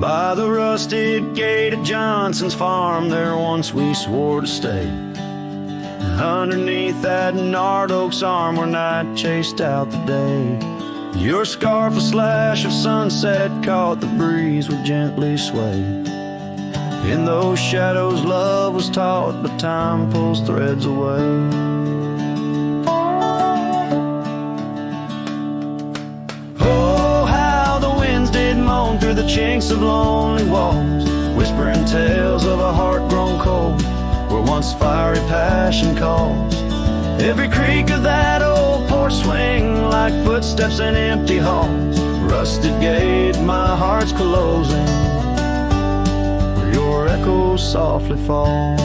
By the rusted gate of Johnson's farm, there once we swore to stay. Underneath that gnarled oak's arm where night chased out the day. Your scarf, a slash of sunset, caught the breeze would gently sway. In those shadows love was taught, but time pulls threads away. Oh, how the winds did moan through the chinks of lonely walls, whispering tales of a heart grown cold, where once fiery passion calls. Every creak of that old porch swing like footsteps in empty halls. Rusted gate, my heart's closing, where your echo softly falls.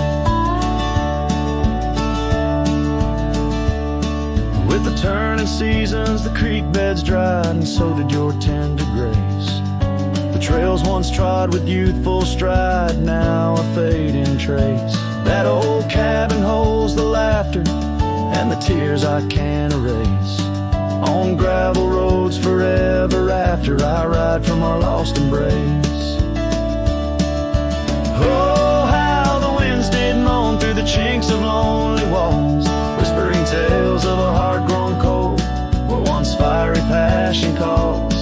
With the turning seasons, the creek beds dried, and so did your tender grace. The trails once trod with youthful stride, now a fading trace. That old cabin holds the laughter and the tears I can't erase. On gravel roads forever after, I ride from our lost embrace. Oh, how the winds did moan through the chinks of lonely walls, whispering tales of a heart grown cold, where once fiery passion calls.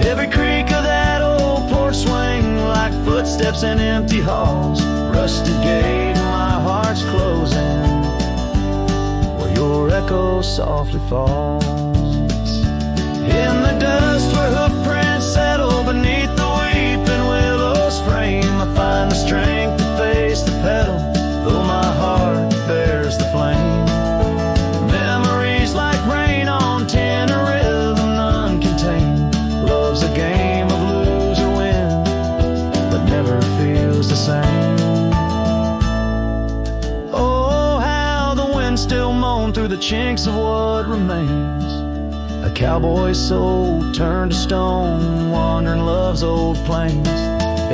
Every creak of that old porch swing like footsteps in empty halls. Rusted gate, my heart's closing, where your echo softly falls. In the dust where hoofprints settle beneath the weeping willow's frame, I find the strength to face the pedal, though my heart bears the flame. Memories like rain on tin, a rhythm none contain. Love's a game of lose or win, but never feels the same. Still moan through the chinks of what remains. A cowboy's soul turned to stone, wandering love's old plains.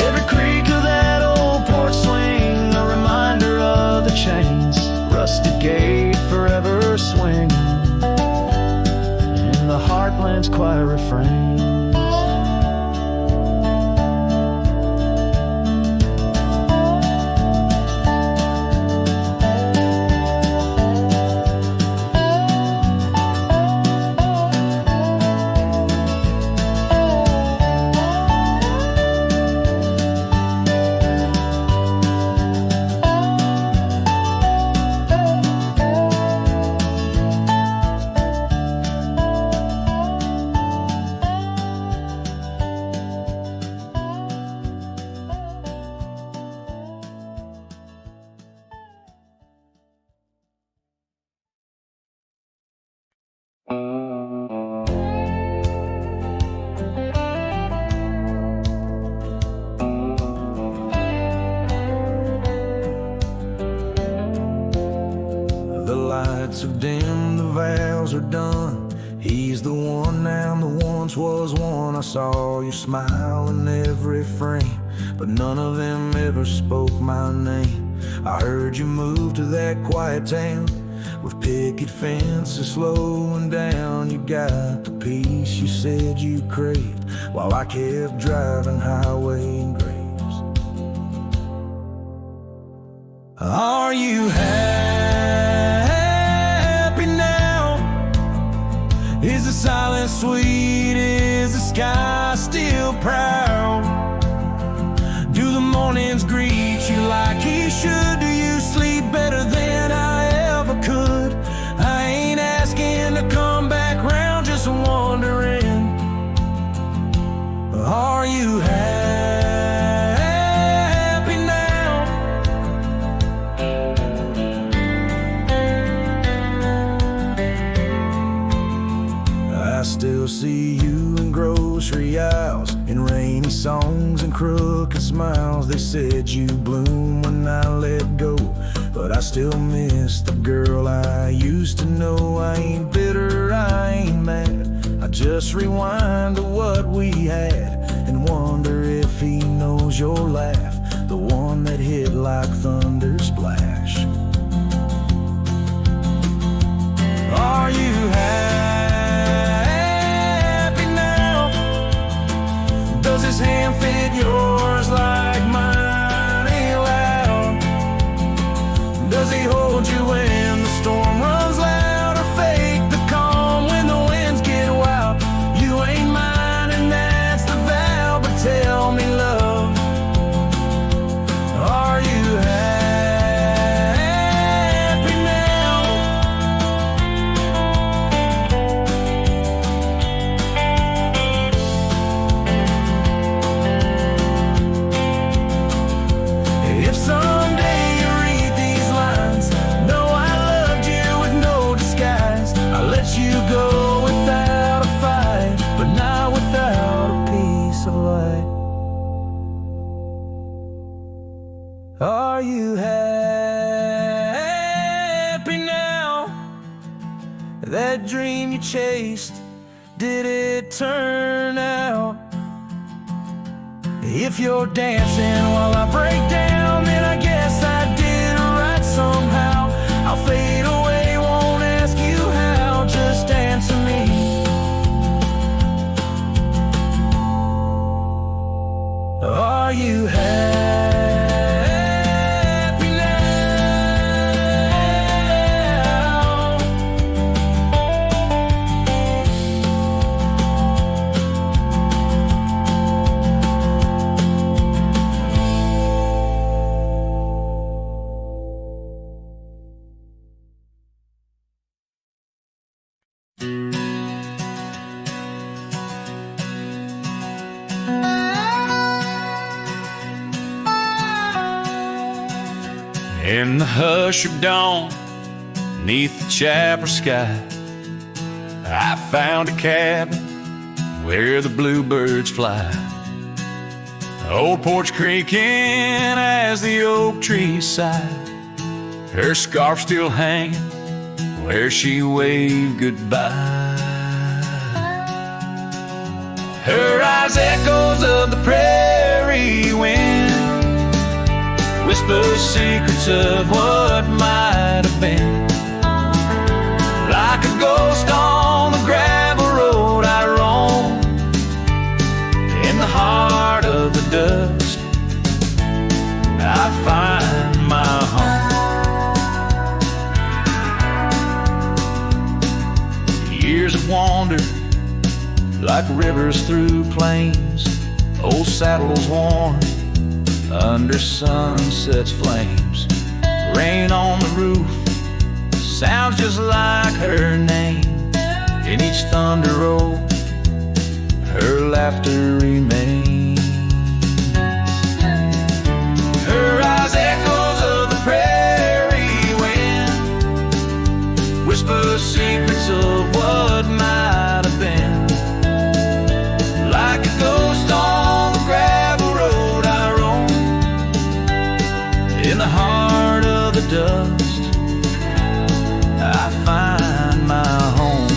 Every creak of that old porch swing, a reminder of the chains. Rusted gate forever swinging in the heartland's quiet refrains. Have dimmed, the vows are done. He's the one now, the once was one. I saw you smile in every frame, but none of them ever spoke my name. I heard you move to that quiet town with picket fences slowing down. You got the peace you said you craved, while I kept driving highway graves. Are you happy? Is the silence sweet? Is the sky still proud? Do the mornings greet you like he should? Do you sleep better than I ever could? I ain't asking to come back round, just wondering, are you happy now? I still see you in grocery aisles, in rainy songs and crooked smiles. They said you bloom when I let go, but I still miss the girl I used to know. I ain't bitter, I ain't mad, I just rewind to what we had and wonder if he knows your laugh, the one that hit like thunder splash. Are you happy now? Does his hand fit yours? chased, did it turn out? If you're dancing while I break down, then I guess I did right somehow. I'll fade away, won't ask you how, just answer me. Are you happy now? In the hush of dawn, neath the chapel sky, I found a cabin where the bluebirds fly. Old porch creaking as the oak trees sigh, her scarf still hanging where she waved goodbye. Her eyes echoes of the prairie wind, whisper secrets of what might have been. Like a ghost on the gravel road I roam, in the heart of the dust I find my home. Years have wandered like rivers through plains, old saddles worn under sunset's flames. Rain on the roof sounds just like her name. In each thunder roll, her laughter remains. Her eyes echoes of the prairie wind, whisper secrets of what might have been. Like a ghost on the gravel road I roam, in the heart of the dust I find my home.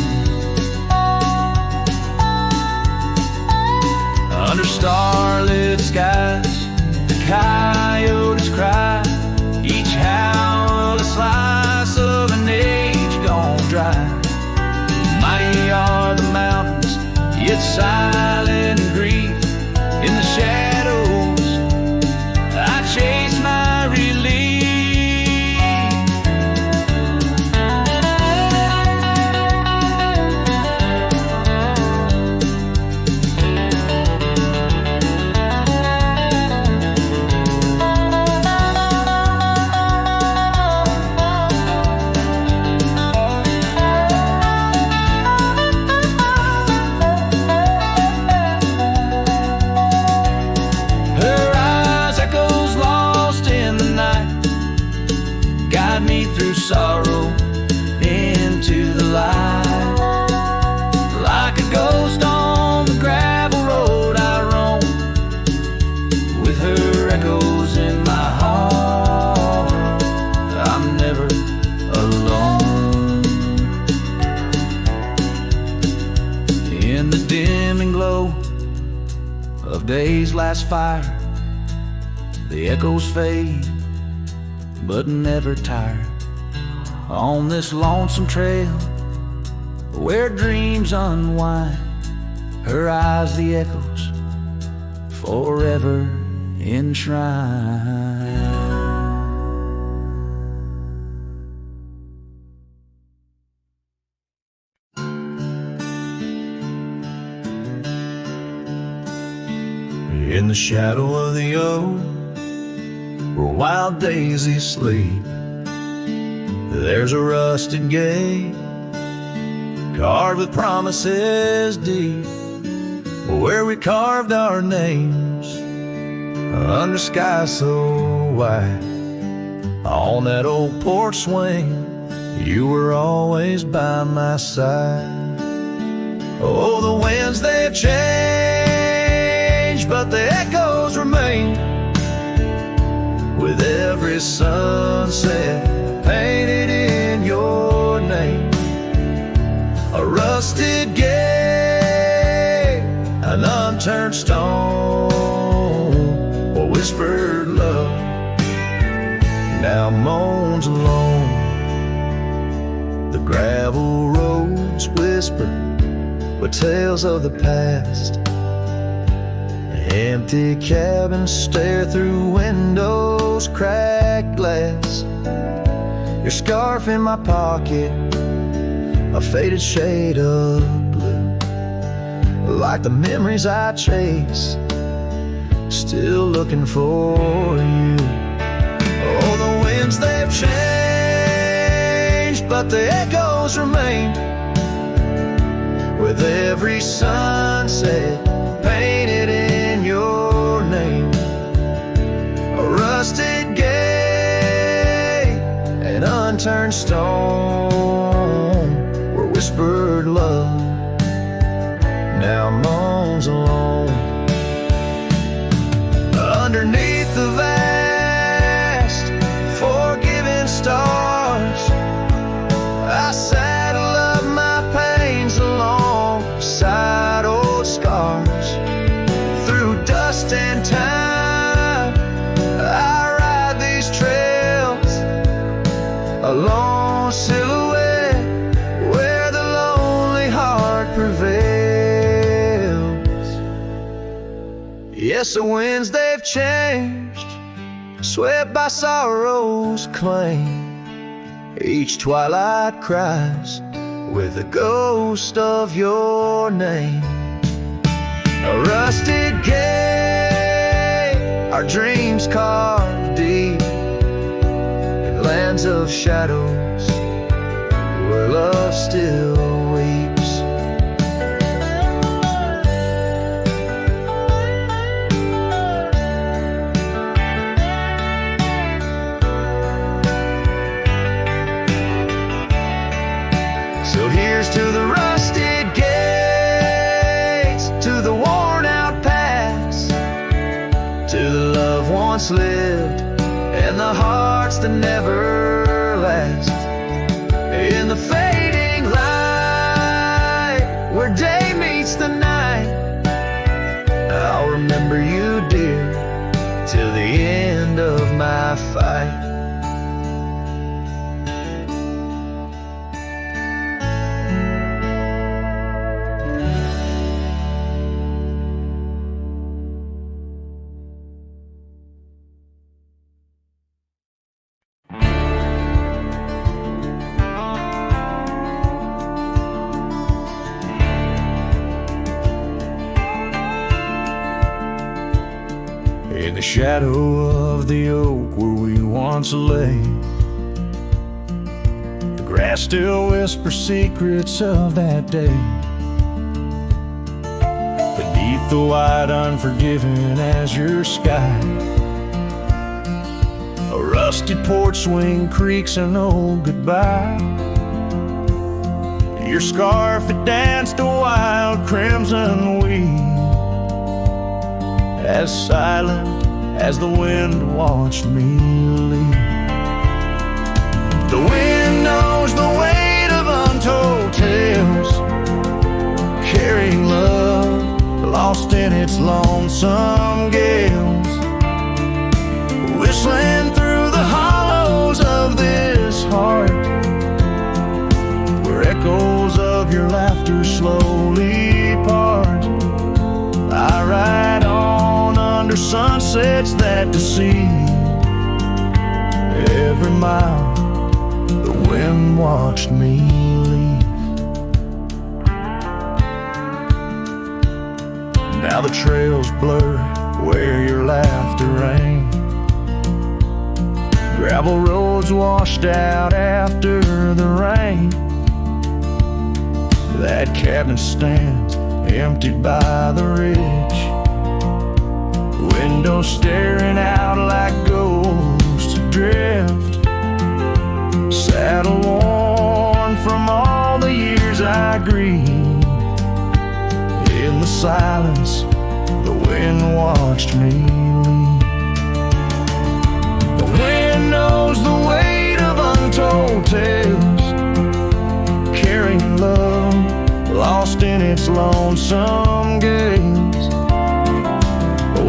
Under starlit skies, the coyotes cry, each howl a slice of an age gone dry. Mighty are the mountains, yet silent grief. In the shadows I chase my relief. Her eyes echoes lost in the night, guide me through sorrow into the light. Like a ghost on the gravel road I roam, with her echoes in my heart. I'm never alone. In the dimming glow of day's last fire, the echoes fade, but never tire. On this lonesome trail where dreams unwind, her eyes the echoes forever enshrined. In the shadow of the oak, where wild daisies sleep, there's a rusted gate carved with promises deep, where we carved our names under sky so white. On that old porch swing, you were always by my side. Oh, the winds they've changed, but the echoes remain, with every sunset painted in your name. A rusted gate, an unturned stone, a whispered love now moans alone. The gravel roads whisper with tales of the past. Empty cabins stare through windows, cracked glass. Your scarf in my pocket, a faded shade of blue, like the memories I chase, still looking for you. Oh, the winds, they've changed, but the echoes remain. With every sunset painted in your name, a rusted gate, an unturned stone, where whispered love now moans alone. Underneath the vast, forgiving stars, I saddle up my pains alongside old scars. Through dust and time, I ride these trails, a lone silhouette where the lonely heart prevails. Yes, the winds, they've changed, swept by sorrow's claim. Each twilight cries with the ghost of your name. A rusted gate, our dreams carved deep in lands of shadows where love still weeps. So here's to the rusted gates, to the worn out paths, to the love once lived and the hearts that never last. In the fading light, where day meets the night, I'll remember you, dear, till the end of my fight. In the shadow of the oak where we once lay, the grass still whispers secrets of that day. Beneath the wide, unforgiving azure sky, a rusted porch swing creaks an old goodbye. Your scarf, it danced a wild crimson weed, as silent as the wind watched me leave. The wind knows the weight of untold tales, carrying love lost in its lonesome gales, whistling through the hollows of this heart, where echoes of your laughter slowly part. I ride on under sunsets that deceive. Every mile the wind watched me leave. Now the trails blur where your laughter rang, gravel roads washed out after the rain. That cabin stands emptied by the ridge, windows staring out like ghosts adrift. Saddle worn from all the years I grieved. In the silence, the wind watched me leave. The wind knows the weight of untold tales, carrying love lost in its lonesome gaze,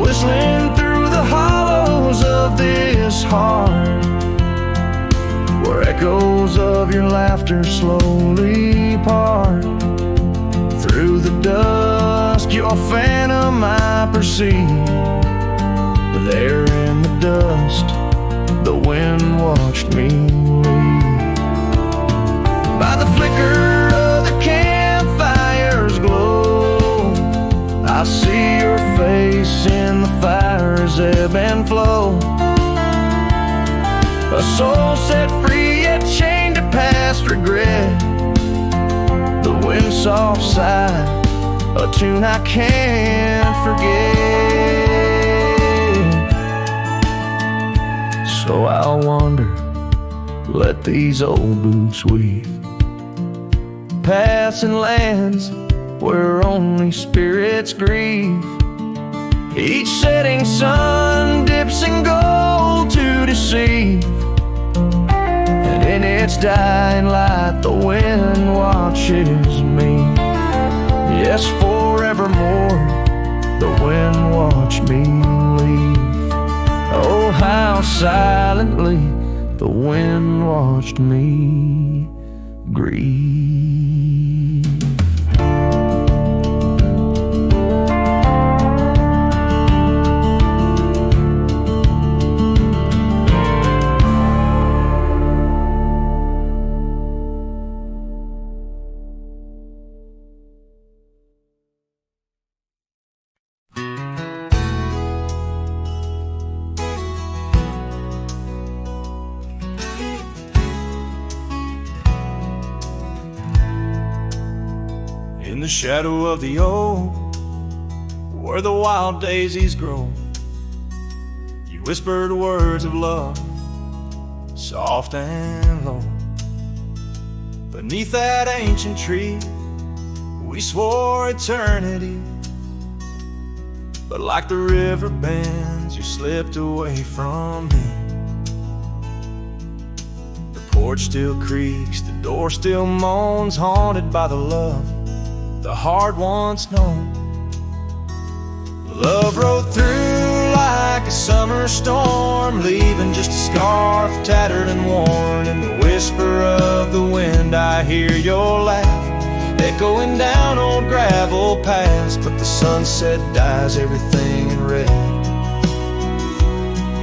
whistling through the hollows of this heart, where echoes of your laughter slowly part. Through the dusk, your phantom I perceive. There in the dust, the wind watched me leave. By the flicker of the campfire's glow, I see your face in the fire's ebb and flow. A soul set free yet chained to past regret. The wind's soft sigh, a tune I can't forget. So I'll wander, let these old boots weave, paths and lands where only spirits grieve. Each setting sun dips in gold to deceive, and in its dying light the wind watches me. Yes, forevermore the wind watched me leave. Oh, how silently the wind watched me grieve. In the shadow of the oak, where the wild daisies grow, you whispered words of love, soft and low. Beneath that ancient tree, we swore eternity, but like the river bends, you slipped away from me. The porch still creaks, the door still moans, haunted by the love the heart once known. Love rode through like a summer storm, leaving just a scarf tattered and worn. In the whisper of the wind I hear your laugh, echoing down old gravel paths. But the sunset dyes everything in red,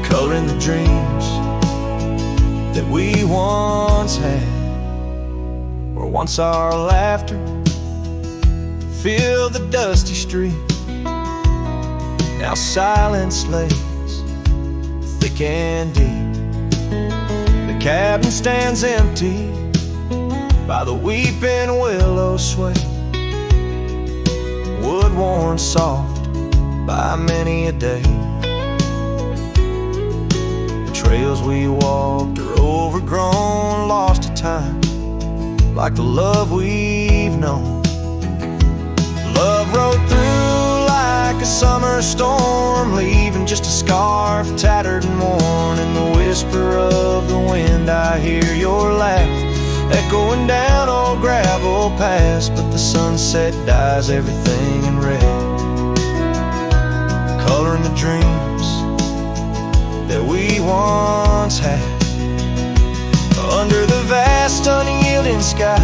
coloring the dreams that we once had, where once our laughter filled the dusty street. Now silence lays thick and deep. The cabin stands empty by the weeping willow sway, wood worn soft by many a day. The trails we walked are overgrown, lost to time, like the love we've known. Love rode through like a summer storm, leaving just a scarf tattered and worn. In the whisper of the wind I hear your laugh, echoing down old gravel paths. But the sunset dyes everything in red, coloring the dreams that we once had. Under the vast unyielding sky,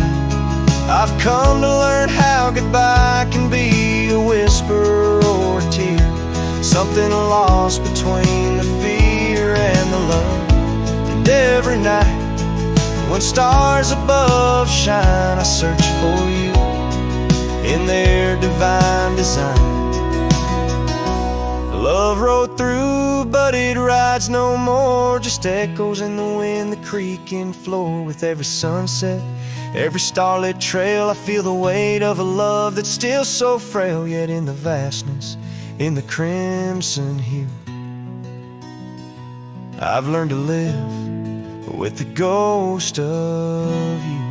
I've come to learn how goodbye can be a whisper or a tear, something lost between the fear and the love. And every night when stars above shine, I search for you in their divine design. Love rode through, but it rides no more, just echoes in the wind, the creaking floor. With every sunset, every starlit trail, I feel the weight of a love that's still so frail, yet in the vastness, in the crimson hue, I've learned to live with the ghost of you.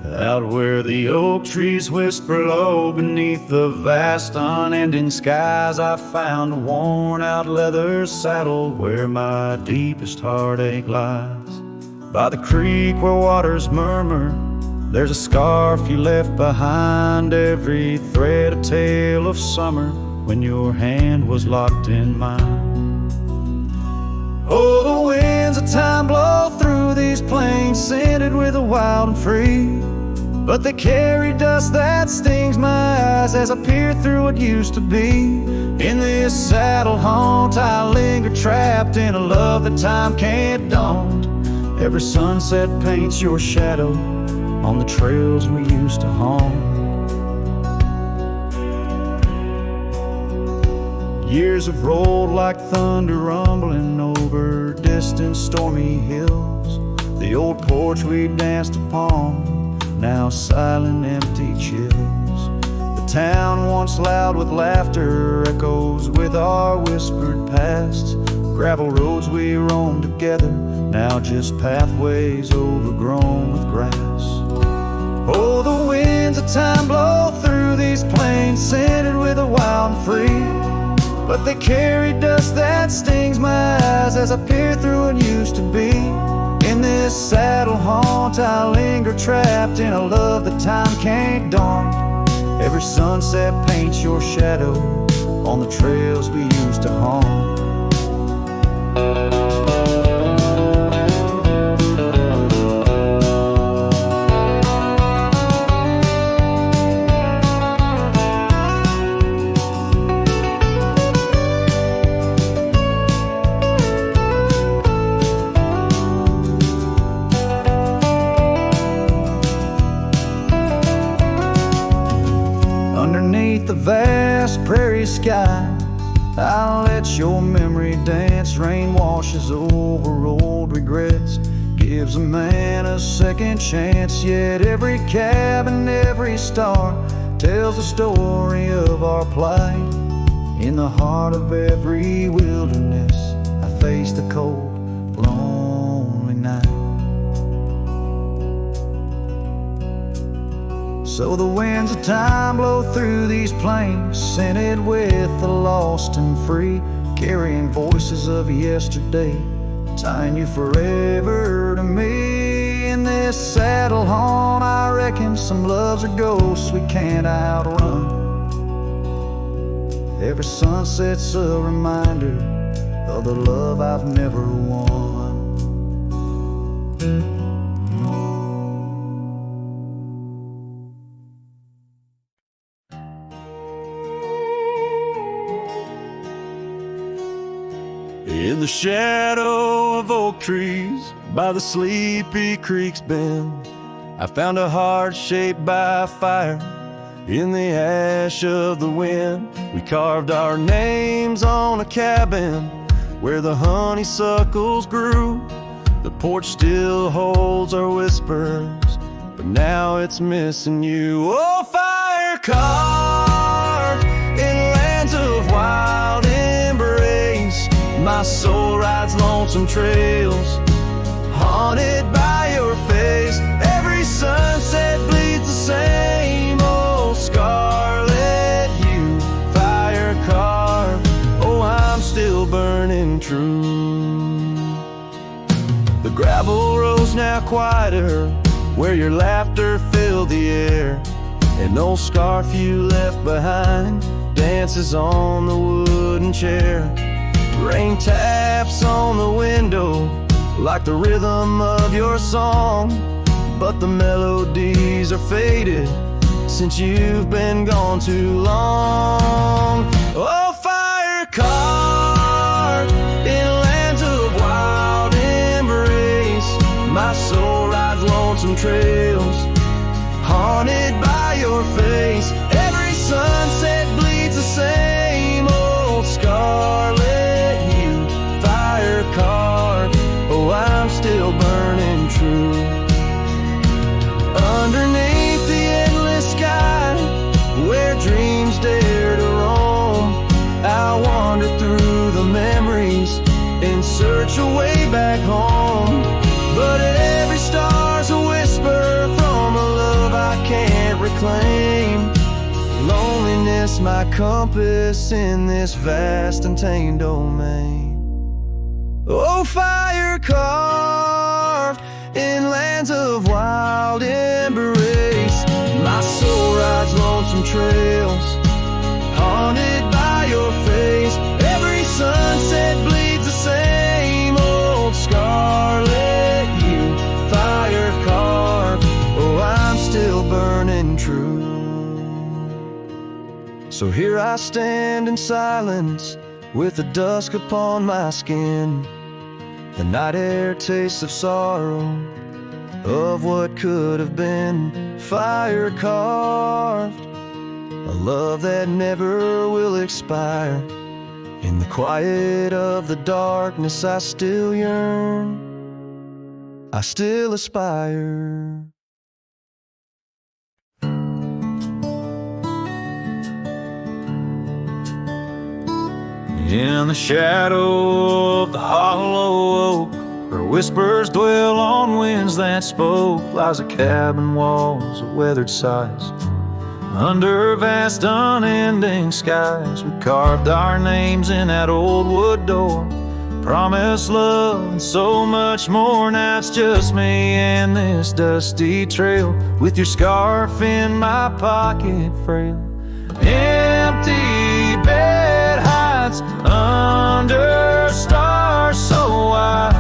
Out where the oak trees whisper low beneath the vast unending skies, I found a worn-out leather saddle where my deepest heartache lies. By the creek where waters murmur, there's a scarf you left behind, every thread a tale of summer when your hand was locked in mine. Oh, the winds of time blow through these plains, scented with the wild and free, but they carry dust that stings my eyes as I peer through what used to be. In this saddle haunt I linger, trapped in a love that time can't daunt. Every sunset paints your shadow on the trails we used to haunt. Years have rolled like thunder rumbling over distant stormy hills. The old porch we danced upon, now silent, empty chills. The town once loud with laughter echoes with our whispered past. Gravel roads we roamed together, now just pathways overgrown with grass. Oh, the winds of time blow through these plains, scented with the wild and free, but they carry dust that stings my eyes as I peer through what used to be. In this saddle haunt I linger, trapped in a love that time can't daunt. Every sunset paints your shadow on the trails we used to haunt. Underneath the vast prairie sky, I'll let your memory dance. Rain washes over old regrets, gives a man a second chance. Yet every cabin, every star tells the story of our plight. In the heart of every wilderness, I face the cold, lonely night. So the winds of time blow through these plains, scented with the lost and free, carrying voices of yesterday, tying you forever to me. In this saddle haunt I reckon some loves are ghosts we can't outrun. Every sunset's a reminder of the love I've never won. In the shadow of oak trees by the sleepy creek's bend, I found a heart shaped by fire in the ash of the wind. We carved our names on a cabin where the honeysuckles grew. The porch still holds our whispers, but now it's missing you. Oh, fire carved in lands of wild embrace, my soul rides lonesome trails, haunted by your face. Every sunset bleeds the same old scarlet hue. Fire carved, oh, I'm still burning true. The gravel road's now quieter, where your laughter filled the air. An old scarf you left behind dances on the wooden chair. Rain taps on the window like the rhythm of your song, but the melodies are faded since you've been gone too long. Oh, fire carved in lands of wild embrace, my soul rides lonesome trails, haunted by your face. Every sunset bleeds the same old scarlet hue. Fire carved, oh, I'm still burning true. Underneath the endless sky, where dreams dare to roam, I'll wander through place my compass in this vast and tame domain. Oh, fire carved in lands of wild embrace, my soul rides lonesome trails, haunted by your face. Every sunset bleeds the same old scarlet hue, fire carved, oh, I'm still burning true. So here I stand in silence, with the dusk upon my skin. The night air tastes of sorrow, of what could have been. Fire carved, a love that never will expire. In the quiet of the darkness I still yearn, I still aspire. In the shadow of the hollow oak, where whispers dwell on winds that spoke, lies a cabin walls of weathered sighs. Under vast unending skies, we carved our names in that old wood door, promised love and so much more. Now it's just me and this dusty trail, with your scarf in my pocket frail. Empty bed hides under stars so wide,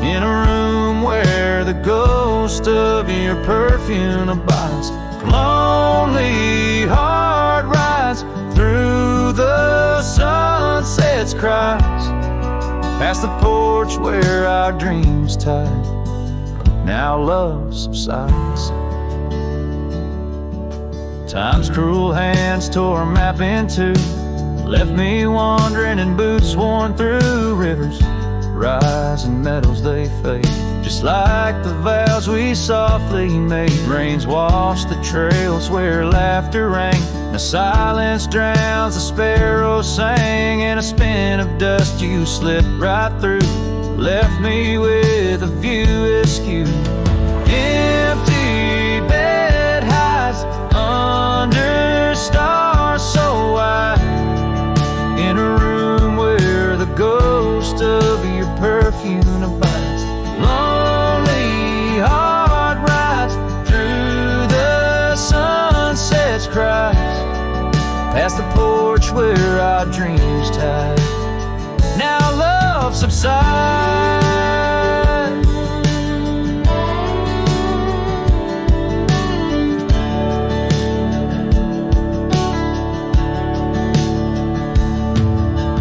in a room where the ghost of your perfume abides. Lonely heart rides through the sunset's cries, past the porch where our dreams tied. Now love subsides. Time's cruel hands tore a map in two, left me wandering in boots worn through. Rivers rise and meadows they fade, just like the vows we softly made. Rains wash the trails where laughter rang, the silence drowns the sparrows sang. In a spin of dust you slipped right through, left me with a view askew. Empty bed hides under stars so wide, in a room where the ghost of your perfume abides. Lonely heart rides through the sunset's cries, past the porch where our dreams tied. Now love subsides.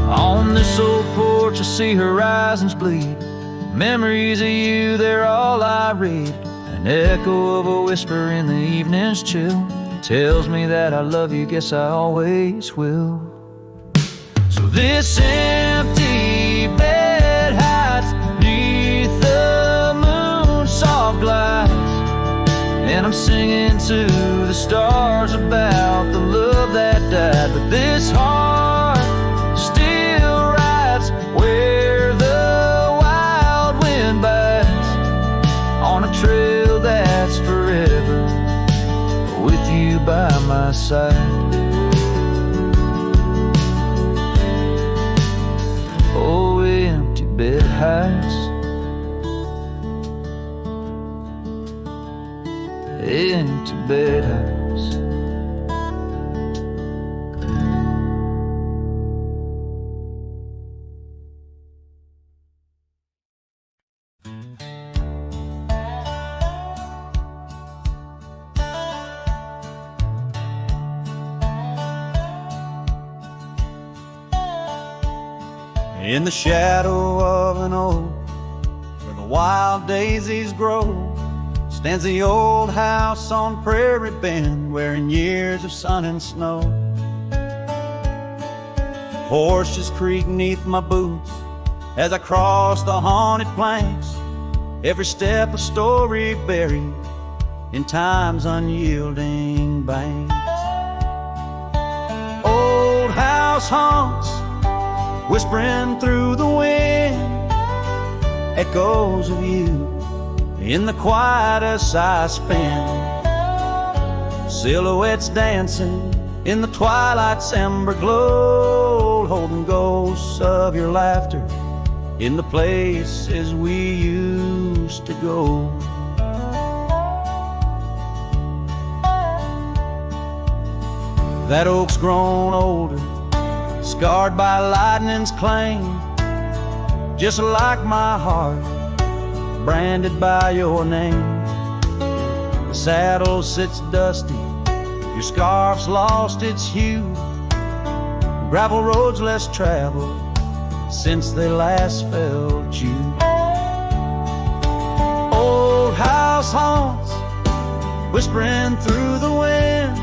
On this old porch I see horizons bleed, memories of you, they're all I read. An echo of a whisper in the evening's chill tells me that I love you, guess I always will. So this empty bed hides neath the moon's soft lights, and I'm singing to the stars about the love that died. But this heart still rides where the wild wind bites, on a trail that's forever, with you by my side. Oh, empty bed hides, empty bed hides. In the shadow of an oak, where the wild daisies grow, stands the old house on Prairie Bend, wearing years of sun and snow. Horses creak neath my boots as I cross the haunted planks, every step a story buried in time's unyielding banks. Old house haunts, whispering through the wind, echoes of you in the quiet as I spend. Silhouettes dancing in the twilight's ember glow, holding ghosts of your laughter in the places we used to go. That oak's grown older, scarred by lightning's claim, just like my heart, branded by your name. The saddle sits dusty, your scarf's lost its hue, gravel roads less traveled since they last felt you. Old house haunts, whispering through the wind,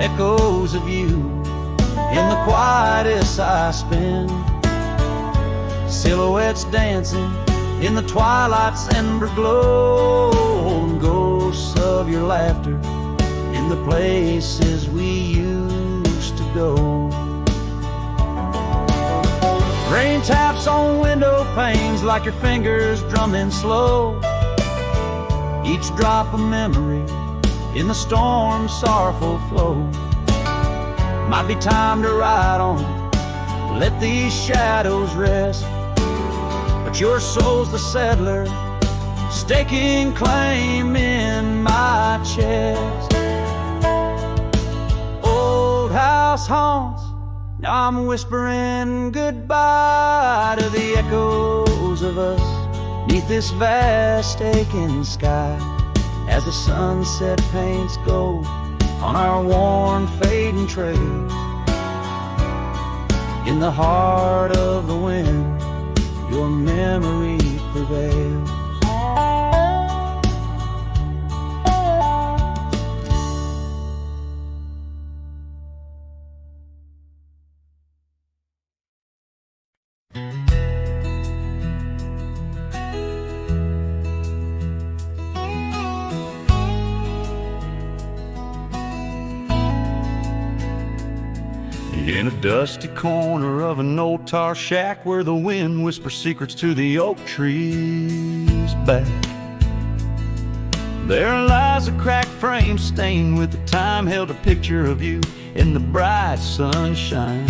echoes of you in the quietest I spend. Silhouettes dancing in the twilight's ember glow, and ghosts of your laughter in the places we used to go. Rain taps on window panes like your fingers drumming slow, each drop a memory in the storm's sorrowful flow. Might be time to ride on, let these shadows rest, but your soul's the settler, staking claim in my chest. Old house haunts, now I'm whispering goodbye to the echoes of us neath this vast aching sky, as the sunset paints gold on our worn fading trails. In the heart of the wind, your memory prevails. In a dusty corner of an old tar shack where the wind whispers secrets to the oak trees back, there lies a cracked frame stained with the time, held a picture of you in the bright sunshine.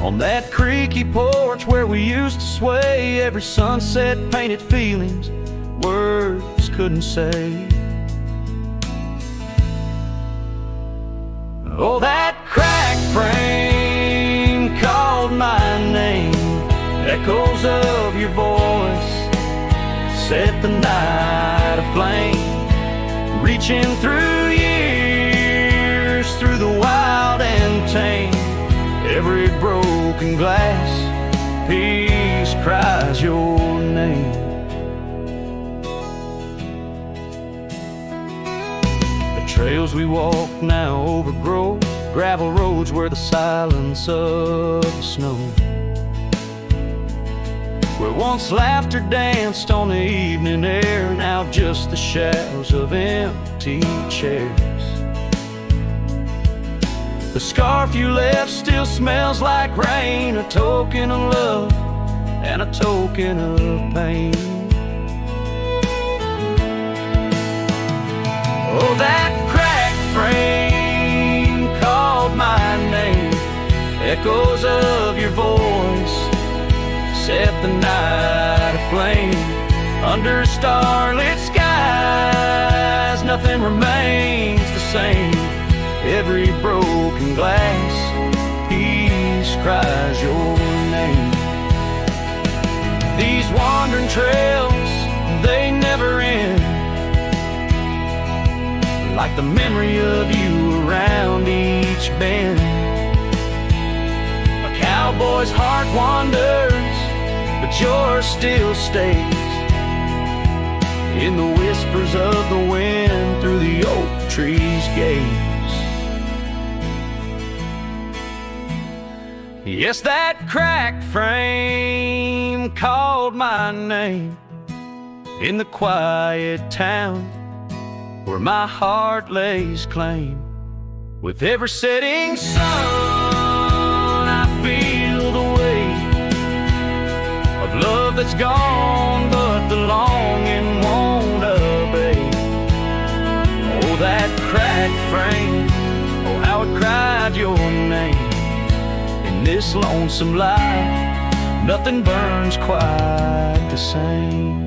On that creaky porch where we used to sway, every sunset painted feelings words couldn't say. Oh, that cracked frame called my name, echoes of your voice set the night aflame, reaching through years, through the wild and tame. Every broken glass piece cries your name. Trails we walk now overgrow, gravel roads where the silence of the snow, where once laughter danced on the evening air, now just the shadows of empty chairs. The scarf you left still smells like rain, a token of love and a token of pain. Oh, that frame called my name, echoes of your voice set the night aflame. Under starlit skies, nothing remains the same. Every broken glass piece cries your name. These wandering trails, they never end, like the memory of you around each bend. A cowboy's heart wanders, but yours still stays in the whispers of the wind through the oak tree's gaze. Yes, that cracked frame called my name in the quiet town where my heart lays claim. With every setting sun, I feel the weight of love that's gone, but the longing won't abate. Oh, that cracked frame In this lonesome life, nothing burns quite the same.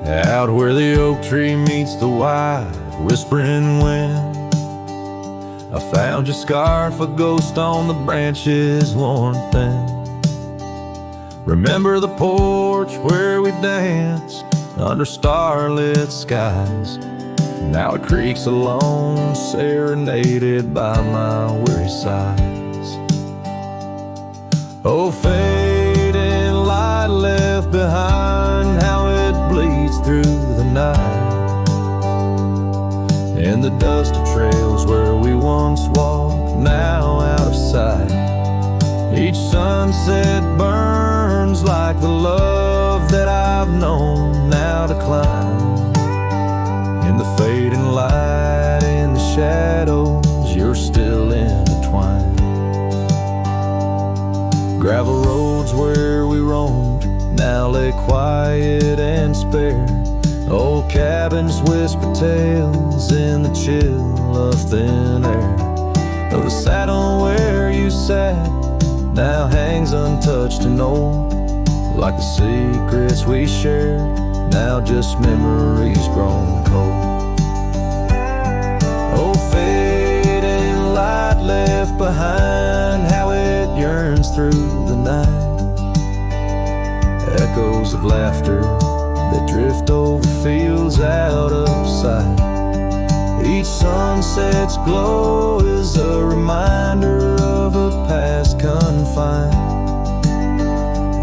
Out where the oak tree meets the wide whispering wind, I found your scarf, a ghost on the branches worn thin. Remember the porch where we danced under starlit skies? Now it creaks alone, serenaded by my weary sighs. Oh, fading light left behind, how it bleeds through the night. In the dusty trails where we once walked, now out of sight. Each sunset burns like the love that I've known now decline. In the fading light, in the shadows, you're still intertwined. Gravel roads where we roamed now lay quiet and spare. Old cabins whisper tales in the chill of thin air. Though the saddle where you sat now hangs untouched and old, like the secrets we shared, now just memories grown cold. Oh, fading light left behind, how it yearns through the night. Echoes of laughter that drift over fields out of sight. Each sunset's glow is a reminder of a past confined.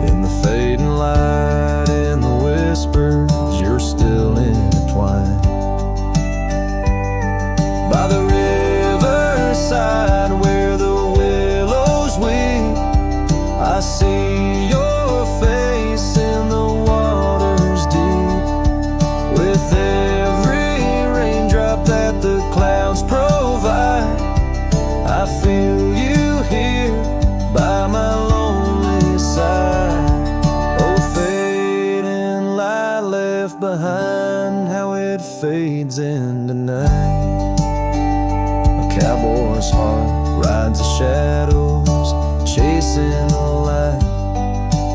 In the fading light, in the whispers, you're still intertwined. By the riverside where the willows weep, I see your face in the waters deep. With every raindrop that the clouds provide, I feel you here by my lonely side. Oh, fading light left behind, how it fades into night. A cowboy's heart rides the shadows, chasing the light.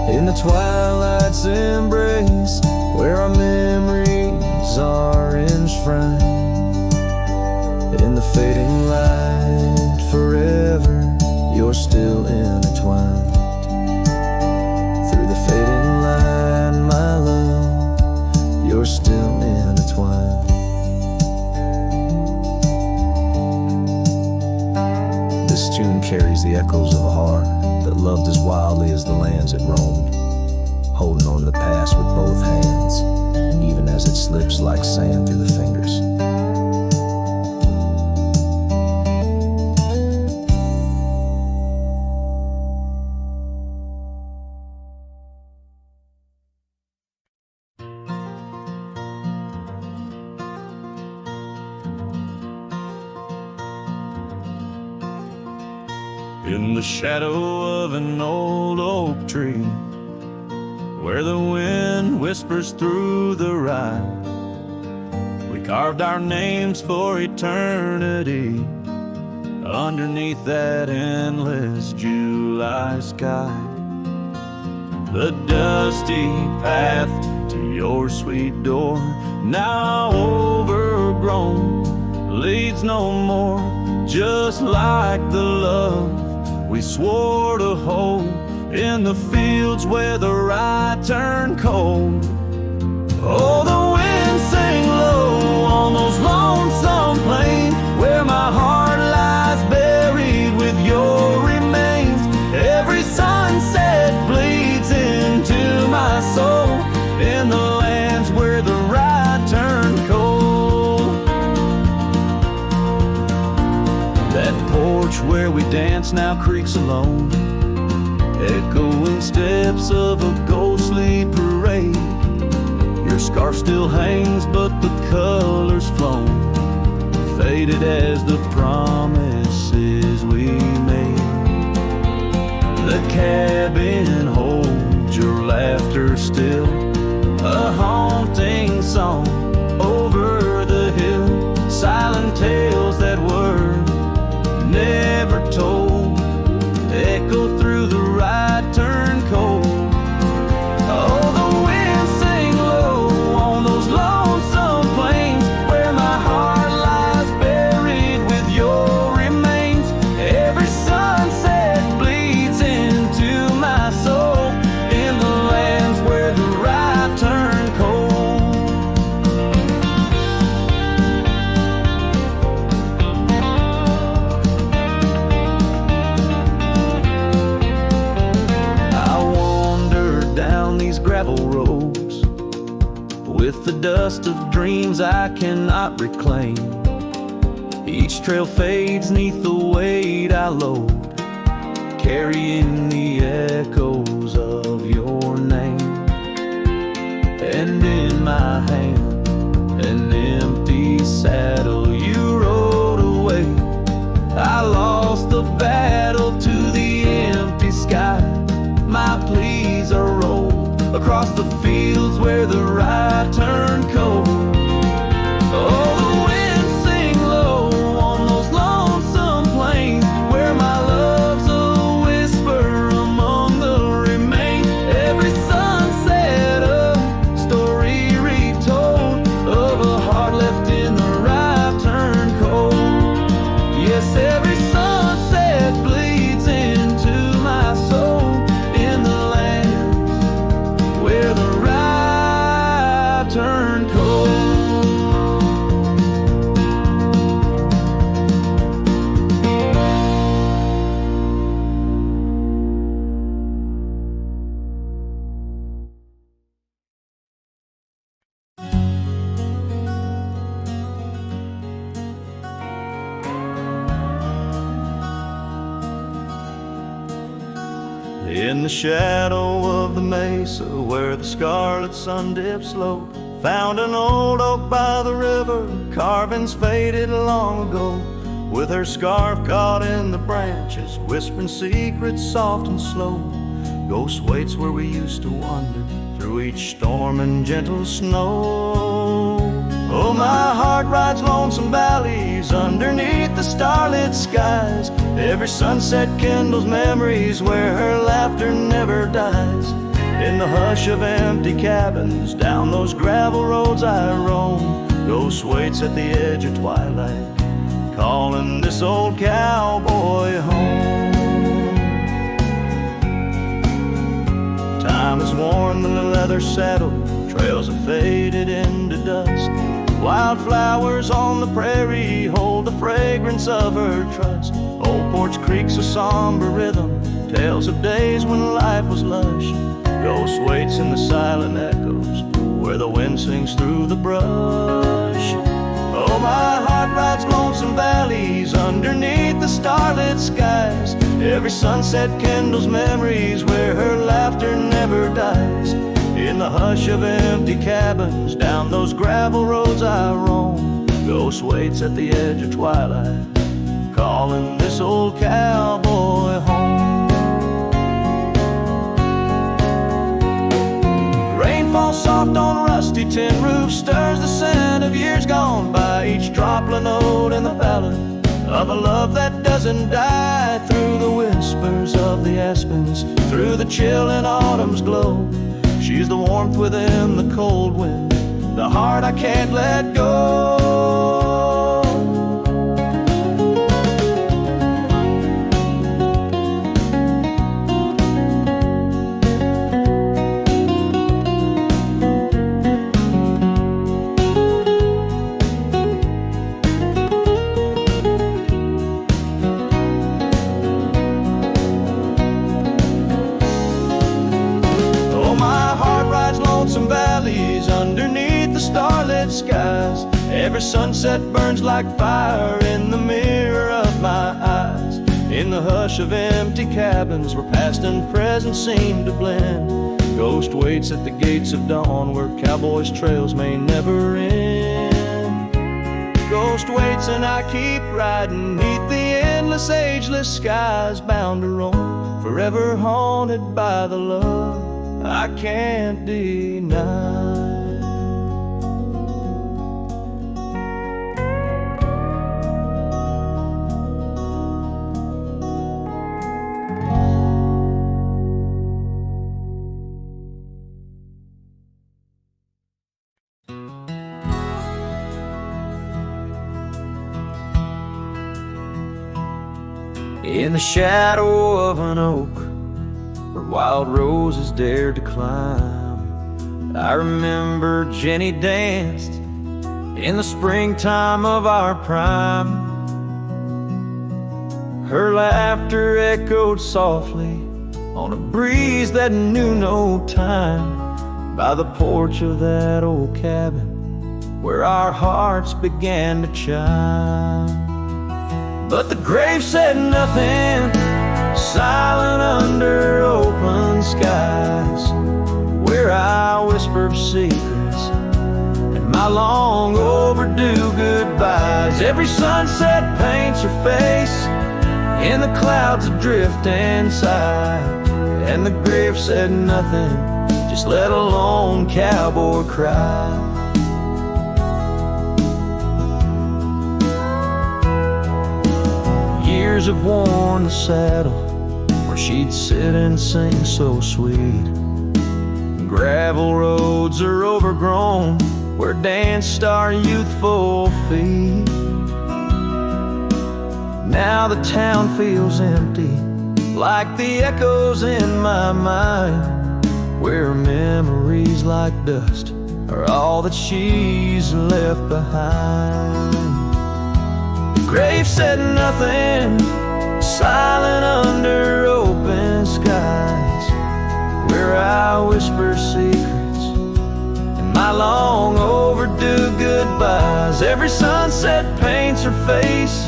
In the twilight's embrace, where our memories are enshrined. In the fading light, forever, you're still intertwined. Through the fading light, my love, you're still intertwined. This tune carries the echoes of a heart that loved as wildly as the lands it roamed, holding on to the past with both hands, even as it slips like sand through the fingers. In the shadow of an old oak tree, where the wind whispers through the ride, we carved our names for eternity underneath that endless July sky. The dusty path to your sweet door, now overgrown, leads no more, just like the love we swore to hold in the fields where the rye turned cold. Oh, the wind sang low on those lonesome plains where my heart lies buried with your remains. Every sunset bleeds into my soul in the lands where the rye turned cold. That porch where we dance now creaks alone, echoing steps of a ghostly parade. Your scarf still hangs, but the color's flown, faded as the promises we made. The cabin holds your laughter still, a haunting song over the hill. Silent tales that were never told echo through the right turn cold. Oh, the winds sing low on those lonesome plains where my heart lies buried with your remains. Every sunset bleeds into my soul in the lands where the right turn cold. I wander down these gravel roads with the dust of dreams I cannot reclaim. Each trail fades neath the weight I load, carrying the echoes of your name. And in my hand, an empty saddle you rode away. I lost the battle to the empty sky. My pleas are rolled across the fields where the right turn cold. Oh, the winds sing low on those lonesome plains where my love's a whisper among the remains. Every sunset a story retold of a heart left in the right turn cold. Yes, every sunset bleeds into my soul in the lands where the right turn cold. In the shadow of the mesa where the scarlet sun dips low, found an old oak by the river, carvings faded long ago. With her scarf caught in the branches, whispering secrets soft and slow. Ghost waits where we used to wander through each storm and gentle snow. Oh, my heart rides lonesome valleys underneath the starlit skies. Every sunset kindles memories where her laughter never dies. In the hush of empty cabins, down those gravel roads I roam. Ghost waits at the edge of twilight, calling this old cowboy home. Time has worn the leather saddle, trails have faded into dust. Wildflowers on the prairie hold the fragrance of her trust. Old Porch Creek's a somber rhythm, tales of days when life was lush. Ghost waits in the silent echoes where the wind sings through the brush. Oh, my heart rides lonesome valleys underneath the starlit skies. Every sunset kindles memories where her laughter never dies. In the hush of empty cabins, down those gravel roads I roam. Ghost waits at the edge of twilight, calling this old cowboy home. Rain falls soft on rusty tin roofs, stirs the scent of years gone by. Each droplet note in the ballad of a love that doesn't die. Through the whispers of the aspens, through the chill in autumn's glow, she's the warmth within the cold wind, the heart I can't let go. Lonesome valleys underneath the starlit skies. Every sunset burns like fire in the mirror of my eyes. In the hush of empty cabins where past and present seem to blend, ghost waits at the gates of dawn where cowboys' trails may never end. Ghost waits and I keep riding neath the endless, ageless skies, bound to roam, forever haunted by the love I can't deny. In the shadow of an oak where wild roses dared to climb, I remember Jenny danced in the springtime of our prime. Her laughter echoed softly on a breeze that knew no time, by the porch of that old cabin where our hearts began to chime. But the grave said nothing, silent under open skies, where I whispered secrets and my long overdue goodbyes. Every sunset paints her face in the clouds adrift inside, and the grave said nothing, just let a lone cowboy cry. Years have worn the saddle where she'd sit and sing so sweet. Gravel roads are overgrown where danced our youthful feet. Now the town feels empty, like the echoes in my mind, where memories like dust are all that she's left behind. The grave said nothing, silent under open skies, where I whisper secrets and my long overdue goodbyes. Every sunset paints her face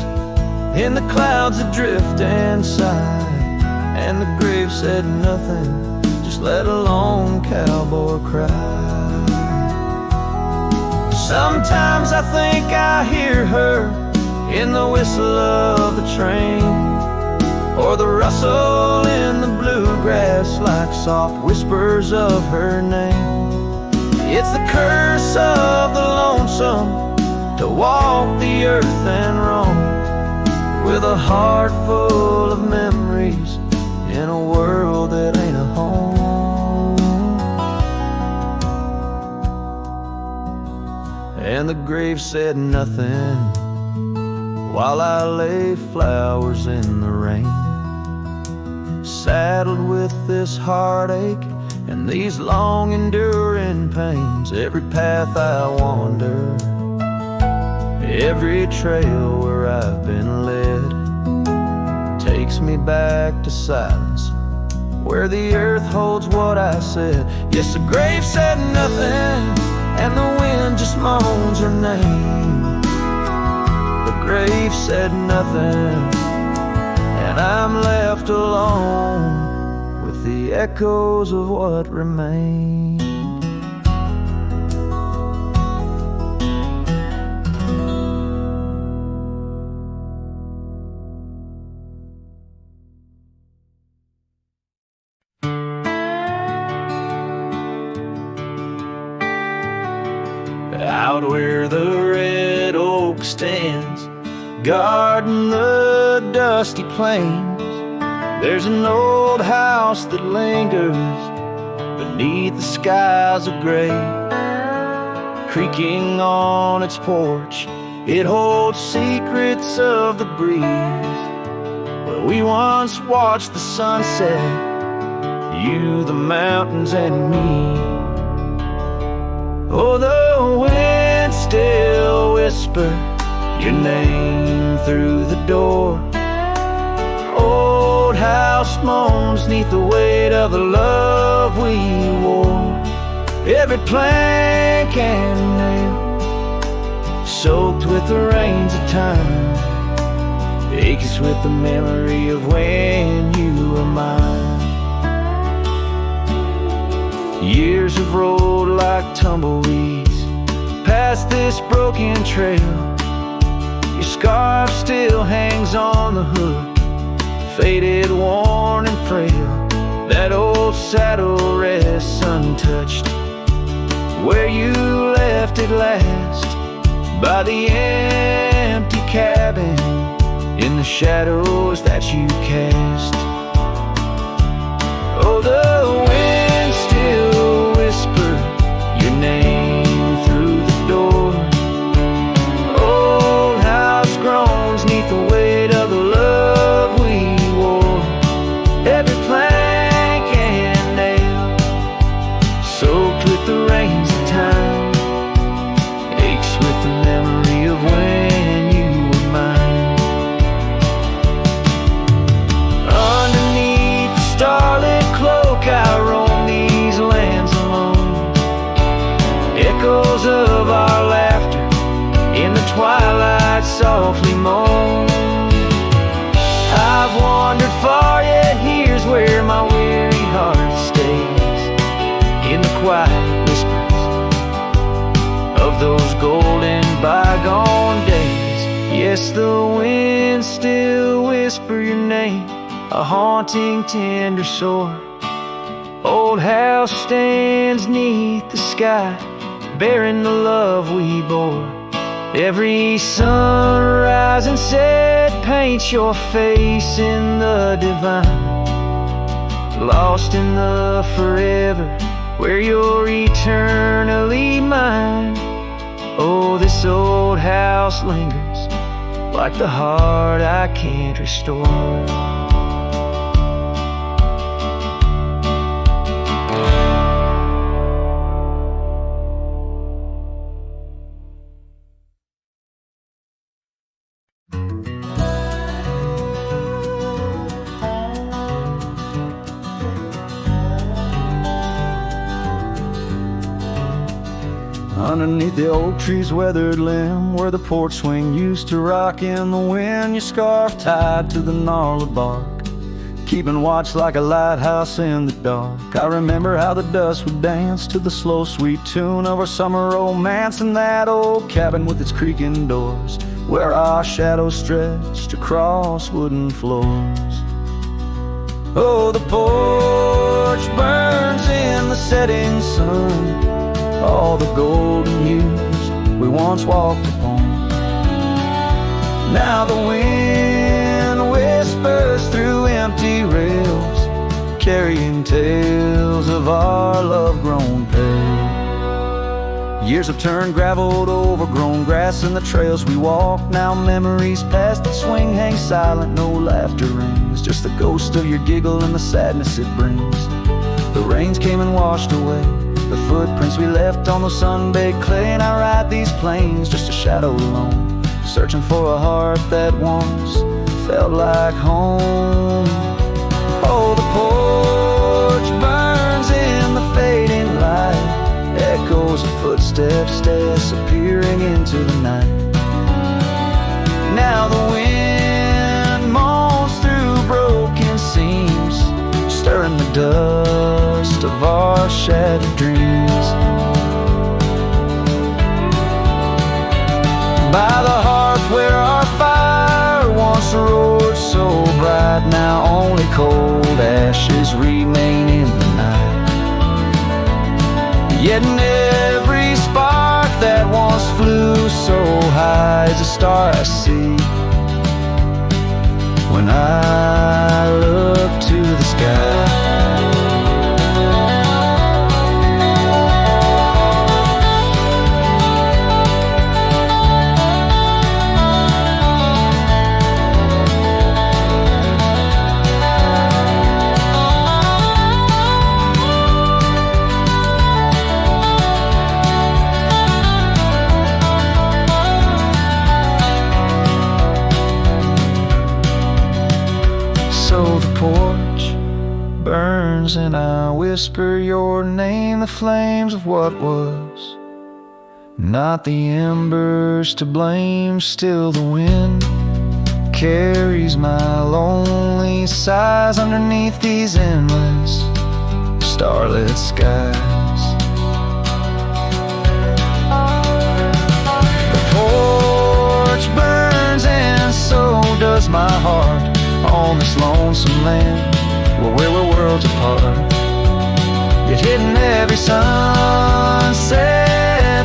in the clouds adrift inside, and the grave said nothing, just let a lone cowboy cry. Sometimes I think I hear her in the whistle of the train, or the rustle in the bluegrass like soft whispers of her name. It's the curse of the lonesome to walk the earth and roam, with a heart full of memories in a world that ain't a home. And the grave said nothing while I lay flowers in the rain, saddled with this heartache and these long enduring pains. Every path I wander, every trail where I've been led, takes me back to silence, where the earth holds what I said. Yes, the grave said nothing, and the wind just moans her name. The grave said nothing, and I'm left alone with the echoes of what remained. Out where the red oak stands, guarding the dusty plains, there's an old house that lingers beneath the skies of gray. Creaking on its porch, it holds secrets of the breeze, where we once watched the sunset, you, the mountains, and me. Oh, the wind still whispers your name through the door. Old house moans neath the weight of the love we wore. Every plank and nail soaked with the rains of time, aches with the memory of when you were mine. Years have rolled like tumbleweeds past this broken trail. Your scarf still hangs on the hook, faded, worn and frail. That old saddle rests untouched where you left it last, by the empty cabin in the shadows that you cast. Oh, the wind still whispers your name through the door. Old house groans neath the weight of the love we wore. Every plank and nail soaked with the rains of time, aches with the memory of when you were mine. Underneath the starlit cloak I roam these lands alone. Echoes of our laughter in the twilight softly moan. I've wandered far, yet here's where my weary heart stays, in the quiet whispers of those golden bygone days. Yes, the wind still whisper your name, a haunting tender sore. Old house stands neath the sky, bearing the love we bore. Every sunrise and set paints your face in the divine, lost in the forever where you're eternally mine. Oh, this old house lingers like the heart I can't restore. Underneath the oak tree's weathered limb, where the porch swing used to rock in the wind, your scarf tied to the gnarled bark, keeping watch like a lighthouse in the dark. I remember how the dust would dance to the slow sweet tune of our summer romance in that old cabin with its creaking doors, where our shadows stretched across wooden floors. Oh, the porch burns in the setting sun, all the golden years we once walked upon. Now the wind whispers through empty rails, carrying tales of our love-grown pale. Years have turned gravel to overgrown grass, and the trails we walk, now memories past that swing hang silent, no laughter rings, just the ghost of your giggle and the sadness it brings. The rains came and washed away the footprints we left on the sun-baked clay, and I ride these plains just a shadow alone, searching for a heart that once felt like home. Oh, the porch burns in the fading light, echoes of footsteps disappearing into the night. Now the wind moans through broken seams, stirring the dust of our shattered dreams. By the hearth where our fire once roared so bright, now only cold ashes remain in the night. Yet in every spark that once flew so high is a star I see when I look to the sky. Porch burns and I whisper your name, the flames of what was, not the embers to blame. Still the wind carries my lonely sighs underneath these endless starlit skies. The porch burns and so does my heart on this lonesome land where we're worlds apart. Yet hidden every sunset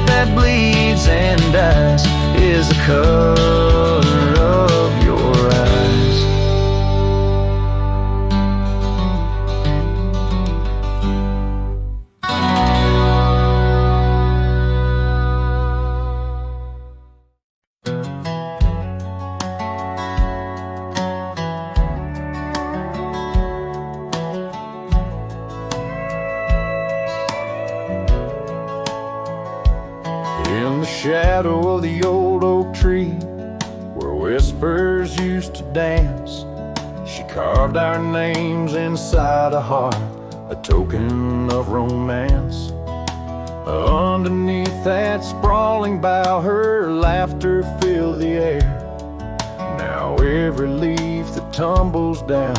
that bleeds and dies is the color of your eyes. In the shadow of the old oak tree where whispers used to dance, she carved our names inside a heart, a token of romance. Underneath that sprawling bough, her laughter filled the air. Now every leaf that tumbles down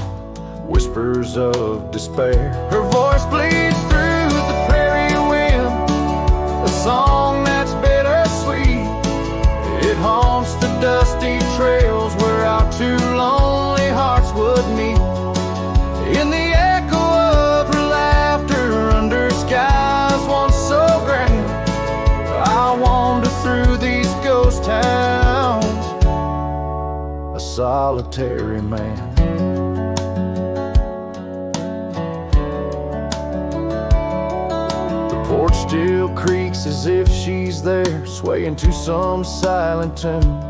whispers of despair. Her voice bleeds through the prairie wind, a song that's bittersweet. It haunts the dusty trails where our two lonely hearts would meet. In the echo of her laughter under skies once so grand, I wander through these ghost towns, a solitary man. The porch still creaks as if she's there, swaying to some silent tune.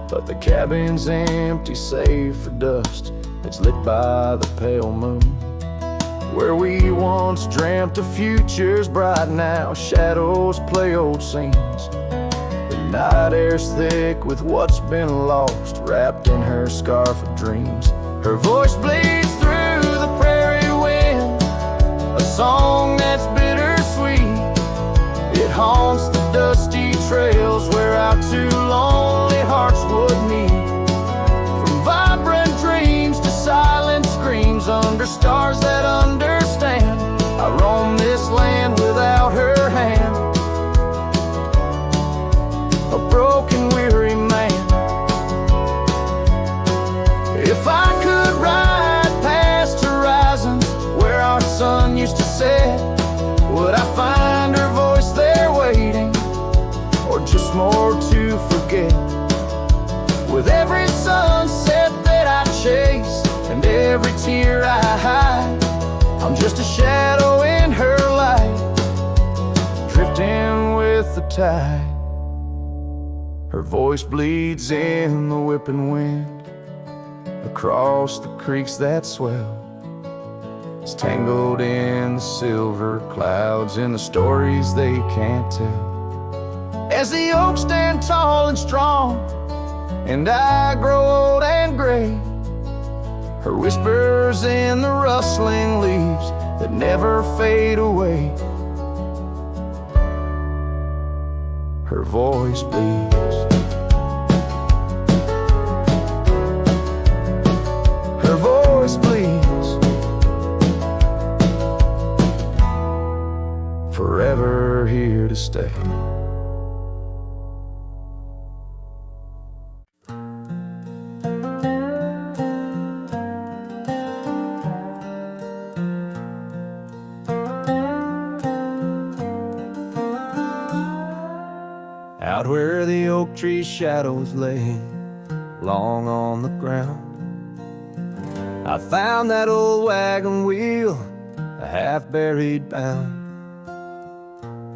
But the cabin's empty save for dust that's lit by the pale moon. Where we once dreamt of futures bright, now shadows play old scenes. The night air's thick with what's been lost, wrapped in her scarf of dreams. Her voice bleeds through the prairie wind, a song that's bittersweet. It haunts the dusty trails where our two lonely hearts would meet. From vibrant dreams to silent screams under stars that understand, I roam this land without her hand, a broken, weary man. If I could ride past horizons where our sun used to set, would I find her voice there waiting, or just more to forget? With every sunset that I chase and every tear I hide, I'm just a shadow in her light, drifting with the tide. Her voice bleeds in the whipping wind across the creeks that swell. It's tangled in the silver clouds in the stories they can't tell. As the oaks stand tall and strong and I grow old and gray, her whispers in the rustling leaves that never fade away. Her voice bleeds. Her voice bleeds. Forever here to stay. Out where the oak tree shadows lay long on the ground, I found that old wagon wheel, a half-buried bound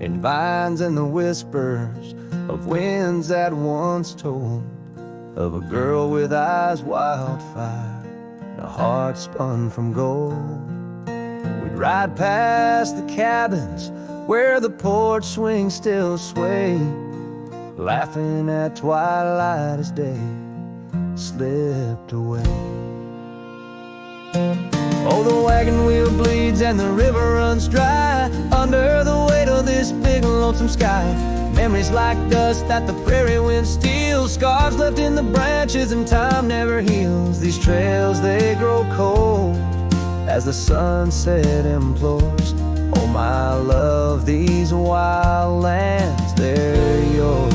in vines and the whispers of winds that once told of a girl with eyes wildfire and a heart spun from gold. We'd ride past the cabins where the porch swings still sway, laughing at twilight as day slipped away. Oh, the wagon wheel bleeds and the river runs dry under the weight of this big lonesome sky. Memories like dust that the prairie wind steals, scars left in the branches and time never heals. These trails, they grow cold as the sunset implores. Oh my love, these wild lands, they're yours.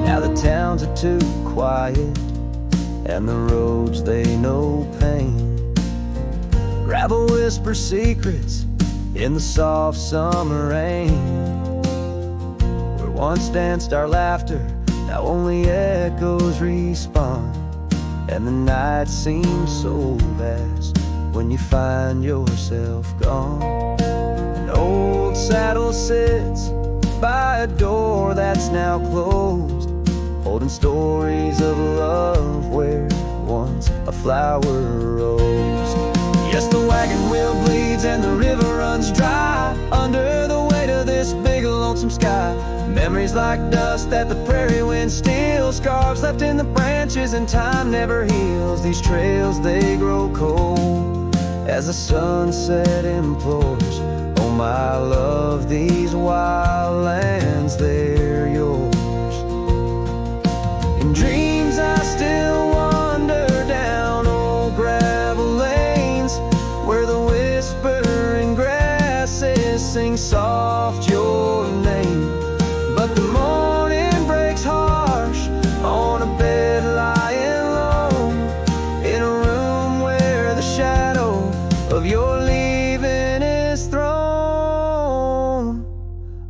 Now the towns are too quiet and the roads, they know pain. Gravel whispers secrets in the soft summer rain. Where once danced our laughter, now only echoes respond. And the night seems so vast when you find yourself gone. An old saddle sits by a door that's now closed, holding stories of love where once a flower rose. Yes, the wagon wheel bleeds and the river runs dry under the weight of this big lonesome sky. Memories like dust that the prairie wind steals, scars left in the branches and time never heals. These trails, they grow cold as the sunset implores. Oh my love, these wild lands, they're yours. In dreams I still wander down old gravel lanes where the whispering grasses sing soft your name. But the morning breaks harsh on a bed lying low in a room where the shadow of your leaving is thrown.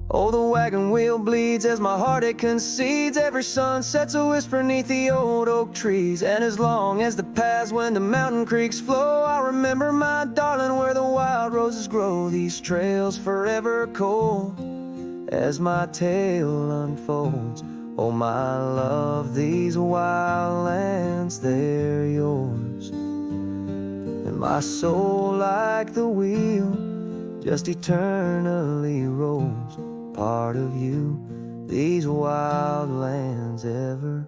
Oh, the wagon wheel bleeds as my heart it concedes. Every sunset's a whisper neath the old oak trees. And as long as the paths when the mountain creeks flow, I'll remember my darling where the wild roses grow. These trails forever cold as my tale unfolds. Oh my love, these wild lands, they're yours. And my soul like the wheel just eternally rolls, part of you, these wild lands evermore.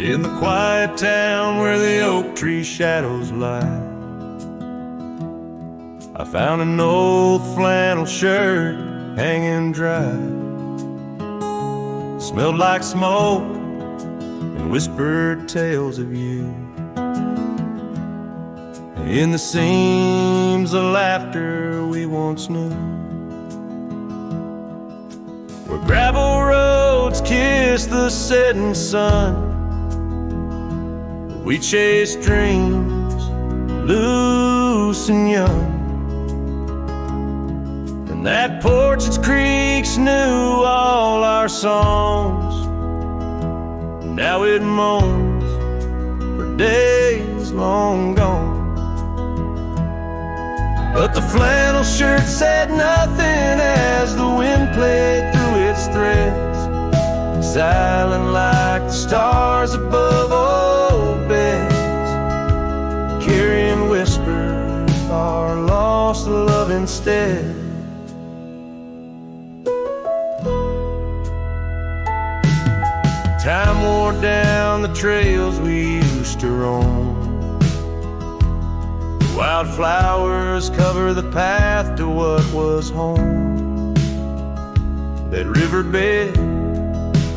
In the quiet town where the oak tree shadows lie, I found an old flannel shirt hanging dry. Smelled like smoke and whispered tales of you. In the seams of laughter we once knew, where gravel roads kiss the setting sun. We chased dreams, loose and young. And that porch, its creaks knew all our songs. Now it moans for days long gone. But the flannel shirt said nothing as the wind played through its threads, silent like the stars above old beds, carrying whispers of our lost love instead. Time wore down the trails we used to roam. Wildflowers cover the path to what was home. That riverbed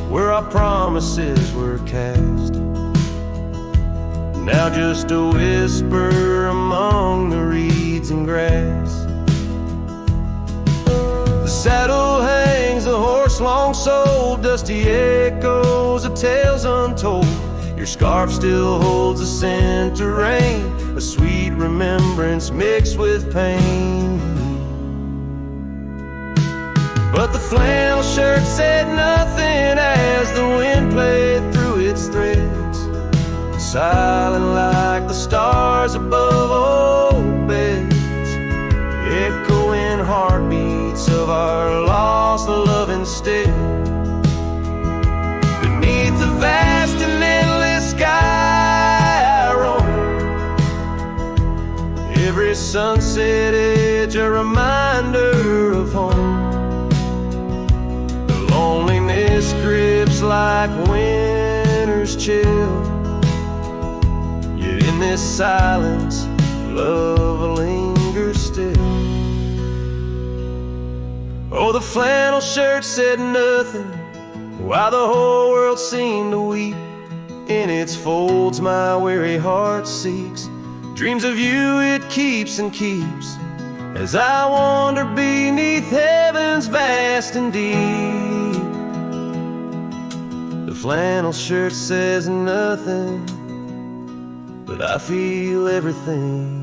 where our promises were cast, now just a whisper among the reeds and grass. The saddle hangs a horse long sold, dusty echoes of tales untold. Your scarf still holds a scent of rain, a sweet remembrance mixed with pain. But the flannel shirt said nothing as the wind played through its threads, silent like the stars above old beds, echoing heartbeats of our lost reminder of home. The loneliness grips like winter's chill, yet in this silence, love lingers still. Oh, the flannel shirt said nothing, while the whole world seemed to weep. In its folds my weary heart seeks dreams of you, it keeps and keeps, as I wander beneath heaven's vast and deep. The flannel shirt says nothing, but I feel everything.